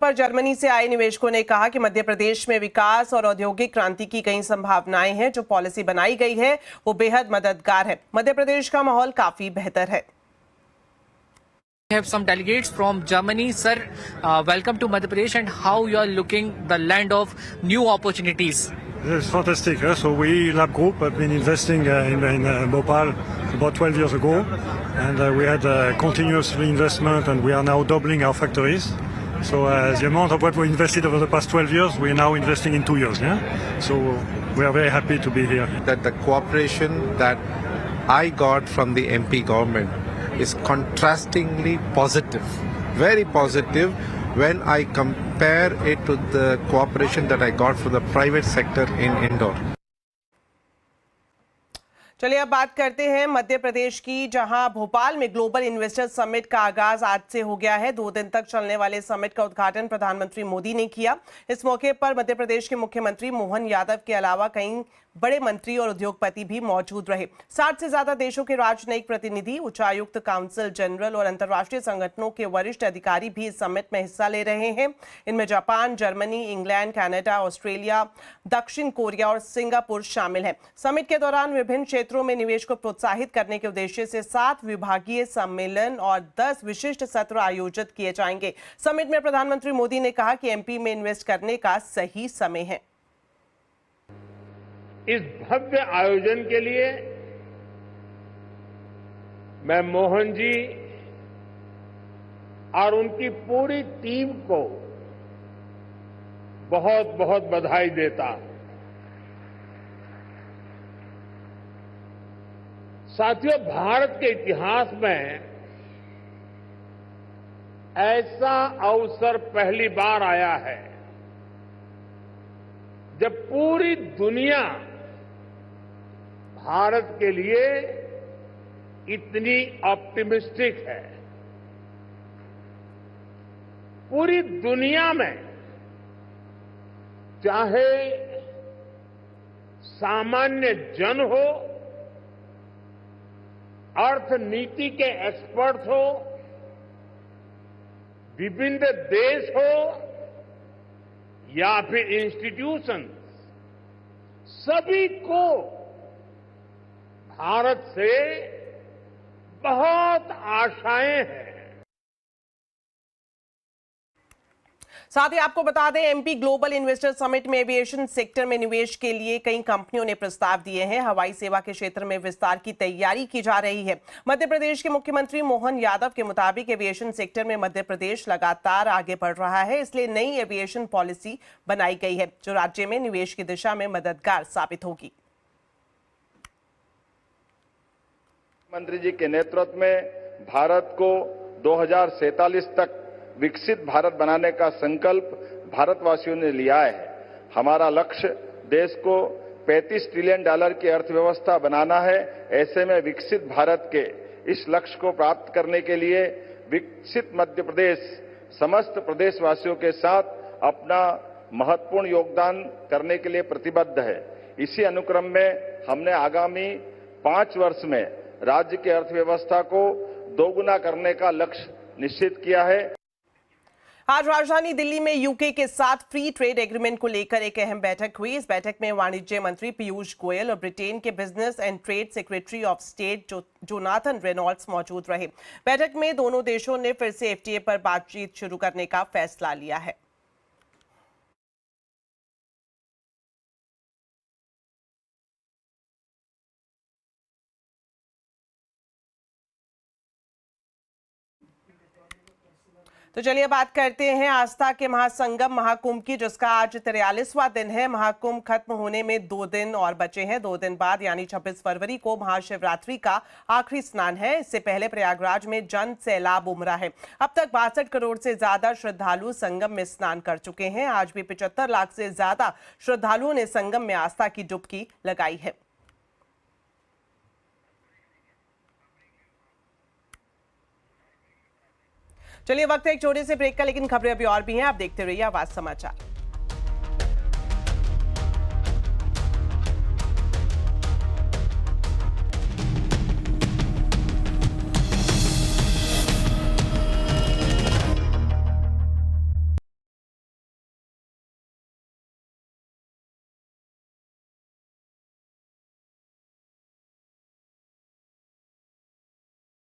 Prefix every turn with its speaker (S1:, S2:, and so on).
S1: पर जर्मनी से आए निवेशकों ने कहा कि मध्य प्रदेश में विकास और औद्योगिक क्रांति की कई संभावनाएं हैं। जो पॉलिसी बनाई गई है वो बेहद मददगार है। मध्य प्रदेश का माहौल काफी बेहतर है।
S2: We have some delegates from Germany. Sir, welcome to Madhya Pradesh, and how you are looking the land of new opportunities.
S3: It's fantastic. So we, Lab Group, have been investing in Bhopal about 12 years ago, and we had continuous investment, and we are now doubling our factories. So the amount of what we invested over the past 12 years, we are now investing in 2 years. Yeah? So we are very happy to be here.
S4: That the cooperation that I got from the MP government is contrastingly positive, very positive when I compare it to the cooperation that I got from the private sector in Indore.
S1: चलिए अब बात करते हैं मध्य प्रदेश की, जहां भोपाल में global investor summit का आगाज आज से हो गया है। 2 दिन तक चलने वाले समिट का उद्घाटन प्रधानमंत्री मोदी ने किया। इस मौके पर मध्य प्रदेश के मुख्यमंत्री मोहन यादव के अलावा कई बड़े मंत्री और उद्योगपति भी मौजूद रहे। 60 से ज्यादा देशों के राजनयिक प्रतिनिधि, उच्चायुक्त, काउंसिल जनरल और अंतर्राष्ट्रीय संगठनों के वरिष्ठ अधिकारी भी इस समिट में हिस्सा ले रहे हैं। इनमें Japan, Germany, England, Canada, Australia, दक्षिण कोरिया और सिंगापुर शामिल हैं। समिट के दौरान विभिन्न क्षेत्रों में निवेश को प्रोत्साहित करने के उद्देश्य से 7 विभागीय सम्मेलन और 10 विशिष्ट सत्र आयोजित किए जाएंगे। समिट में प्रधानमंत्री मोदी ने कहा कि एमपी में इन्वेस्ट करने का सही समय है।
S5: इस भव्य आयोजन के लिए मैं मोहन जी और उनकी पूरी टीम को बहुत बहुत बधाई देता हूं। साथियों, भारत के इतिहास में ऐसा अवसर पहली बार आया है जब पूरी दुनिया भारत के लिए इतनी ऑप्टिमिस्टिक है। पूरी दुनिया में चाहे सामान्य जन हो, अर्थनीति के एक्सपर्ट हो, विभिन्न देश हो या फिर इंस्टीट्यूशन, सभी को भारत से बहुत आशाएं हैं।
S1: साथ ही आपको बता दें, एमपी ग्लोबल इन्वेस्टर समिट में एविएशन सेक्टर में निवेश के लिए कई कंपनियों ने प्रस्ताव दिए हैं। हवाई सेवा के क्षेत्र में विस्तार की तैयारी की जा रही है। मध्य प्रदेश के मुख्यमंत्री मोहन यादव के मुताबिक एविएशन सेक्टर में मध्य प्रदेश लगातार आगे बढ़ रहा है, इसलिए नई एविएशन पॉलिसी बनाई गई है जो राज्य में निवेश की दिशा में मददगार साबित होगी।
S6: मंत्री जी के नेतृत्व में भारत को 2047 तक विकसित भारत बनाने का संकल्प भारतवासियों ने लिया है। हमारा लक्ष्य देश को $35 ट्रिलियन की अर्थव्यवस्था बनाना है। ऐसे में विकसित भारत के इस लक्ष्य को प्राप्त करने के लिए विकसित मध्य प्रदेश समस्त प्रदेशवासियों के साथ अपना महत्वपूर्ण योगदान करने के लिए प्रतिबद्ध है। इसी अनुक्रम में हमने आगामी 5 वर्ष में राज्य की अर्थव्यवस्था को दोगुना करने का लक्ष्य निश्चित किया है।
S1: आज राजधानी दिल्ली में यूके के साथ फ्री ट्रेड एग्रीमेंट को लेकर एक अहम बैठक हुई। इस बैठक में वाणिज्य मंत्री पीयूष गोयल और ब्रिटेन के business and trade secretary of state Jonathan Reynolds मौजूद रहे। बैठक में दोनों देशों ने फिर से एफटीए पर बातचीत शुरू करने का फैसला लिया है। तो चलिए बात करते हैं आस्था के महासंगम महाकुंभ की, जिसका आज 43वां दिन है। महाकुंभ खत्म होने में 2 दिन और बचे हैं। 2 दिन बाद यानी 26 फरवरी को महाशिवरात्रि का आखिरी स्नान है। इससे पहले प्रयागराज में जन सैलाब उमड़ा है। अब तक 62 करोड़ से ज्यादा श्रद्धालु संगम में स्नान कर चुके हैं। आज भी 75 लाख से ज्यादा श्रद्धालुओं ने संगम में आस्था की डुबकी लगाई है। चलिए वक्त है एक छोटे से ब्रेक का, लेकिन खबरें अभी और भी हैं। आप देखते रहिए आवाज समाचार।